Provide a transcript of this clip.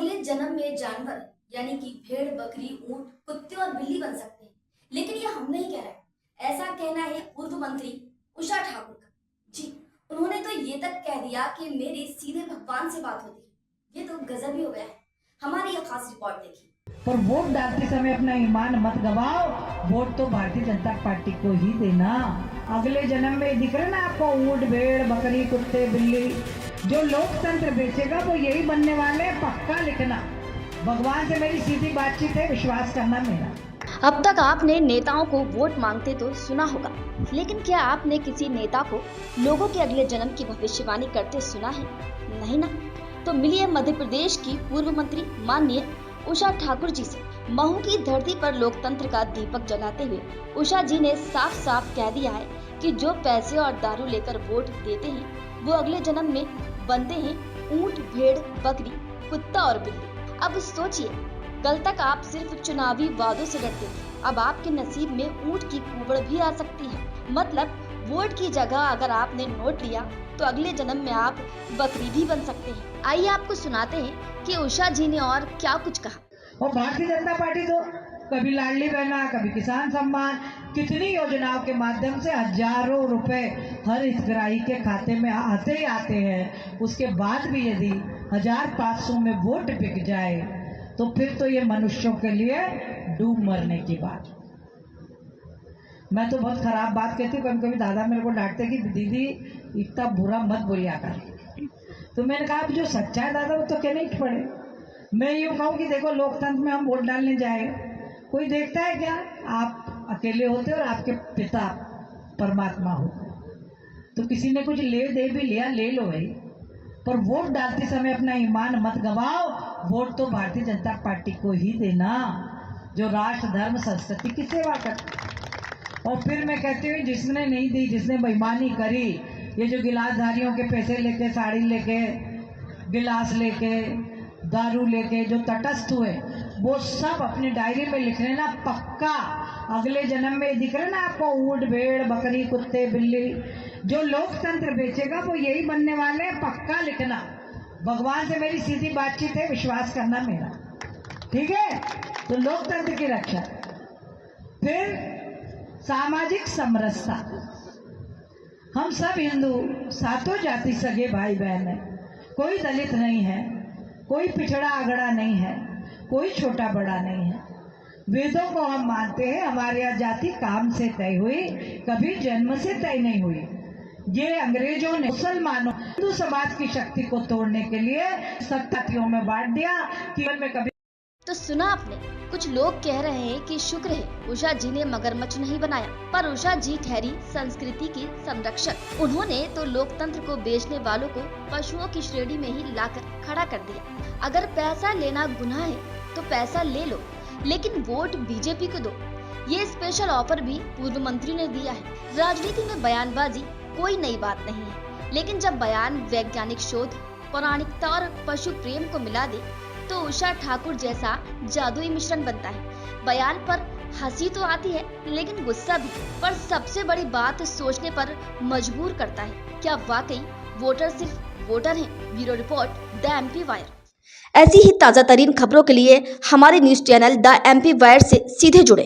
अगले जन्म में जानवर यानी कि भेड़, बकरी, ऊंट, कुत्ते और बिल्ली बन सकते हैं, लेकिन ये हम नहीं कह रहे। ऐसा कहना है पूर्व मंत्री उषा ठाकुर का। जी, उन्होंने तो ये तक कह दिया कि मेरी सीधे भगवान से बात होती है। ये तो गजब ही हो गया है। हमारी ये खास रिपोर्ट देखिए। पर वोट डालते समय अपना ईमान मत गवाओ, वोट तो भारतीय जनता पार्टी को ही देना। अगले जन्म में दिख रहा ना आपको, ऊंट, भेड़, बकरी, कुत्ते, बिल्ली, जो लोकतंत्र बेचेगा वो यही बनने वाले, पक्का लिखना। भगवान से मेरी सीधी बातचीत है, विश्वास करना मेरा। अब तक आपने नेताओं को वोट मांगते तो सुना होगा, लेकिन क्या आपने किसी नेता को लोगों के अगले जन्म की भविष्यवाणी करते सुना है? नहीं ना। तो मिलिए मध्य प्रदेश की पूर्व मंत्री माननीय उषा ठाकुर जी से। महू की धरती पर लोकतंत्र का दीपक जलाते हुए उषा जी ने साफ साफ कह दिया है कि जो पैसे और दारू लेकर वोट देते हैं वो अगले जन्म में बनते हैं ऊंट, भेड़, बकरी, कुत्ता और बिल्ली। अब सोचिए, कल तक आप सिर्फ चुनावी वादों से डरते थे, अब आपके नसीब में ऊंट की कुबड़ भी आ सकती है। मतलब वोट की जगह अगर आपने नोट लिया तो अगले जन्म में आप बकरी भी बन सकते हैं। आइए आपको सुनाते हैं कि उषा जी ने और क्या कुछ कहा। और भारतीय जनता पार्टी तो कभी लाडली बहना, कभी किसान सम्मान, कितनी योजनाओं के माध्यम से हजारों रुपए हर हितग्राही के खाते में आते ही आते हैं। उसके बाद भी यदि 1500 में वोट बिक जाए तो फिर तो ये मनुष्यों के लिए डूब मरने की बात। मैं तो बहुत खराब बात कहती हूँ, कभी कभी दादा मेरे को डांटते कि दीदी इतना बुरा मत बोलिया कर। तो मैंने कहा जो सच्चा है दादा वो तो कहने ही पड़े। मैं यूँ कहूँ कि देखो, लोकतंत्र में हम वोट डालने जाए, कोई देखता है क्या? आप अकेले होते और आपके पिता परमात्मा हो, तो किसी ने कुछ ले दे भी लिया, ले लो भाई, पर वोट डालते समय अपना ईमान मत गवाओ। वोट तो भारतीय जनता पार्टी को ही देना, जो राष्ट्र, धर्म, संस्कृति की सेवा करती। और फिर मैं कहती हूँ, जिसने नहीं दी, जिसने बेईमानी करी, ये जो गिलासधारियों के पैसे लेके, साड़ी लेके, गिलास लेके, दारू लेके जो तटस्थ हुए, वो सब अपनी डायरी में लिख लेना, पक्का अगले जन्म में दिख रहे ना आपको, ऊंट, भेड़, बकरी, कुत्ते, बिल्ली, जो लोकतंत्र बेचेगा वो यही बनने वाले, पक्का लिखना। भगवान से मेरी सीधी बातचीत है, विश्वास करना मेरा, ठीक है? तो लोकतंत्र की रक्षा। फिर सामाजिक समरसता, हम सब हिंदू सातों जाति सगे भाई बहन है, कोई दलित नहीं है, कोई पिछड़ा अगड़ा नहीं है, कोई छोटा बड़ा नहीं है। वेदों को हम मानते हैं, हमारे यहाँ जाति काम से तय हुई, कभी जन्म से तय नहीं हुई। ये अंग्रेजों ने मुसलमानों, हिंदू समाज की शक्ति को तोड़ने के लिए सत्तातियों में बांट दिया कि में कभी। तो सुना आपने, कुछ लोग कह रहे हैं कि शुक्र है उषा जी ने मगरमच्छ नहीं बनाया, पर उषा जी ठहरी संस्कृति की संरक्षक। उन्होंने तो लोकतंत्र को बेचने वालों को पशुओं की श्रेणी में ही लाकर खड़ा कर दिया। अगर पैसा लेना गुनाह है तो पैसा ले लो, लेकिन वोट बीजेपी को दो। ये स्पेशल ऑफर भी पूर्व मंत्री ने दिया है। राजनीति में बयानबाजी कोई नई बात नहीं है, लेकिन जब बयान वैज्ञानिक शोध, पौराणिकता और पशु प्रेम को मिला दे तो उषा ठाकुर जैसा जादुई मिश्रण बनता है। बयान पर हंसी तो आती है, लेकिन गुस्सा भी, पर सबसे बड़ी बात सोचने पर मजबूर करता है। क्या वाकई वोटर सिर्फ वोटर हैं? Bureau report, the MP wire. ऐसी ही ताजा तरीन खबरों के लिए हमारे news channel the MP wire से सीधे जुड़े।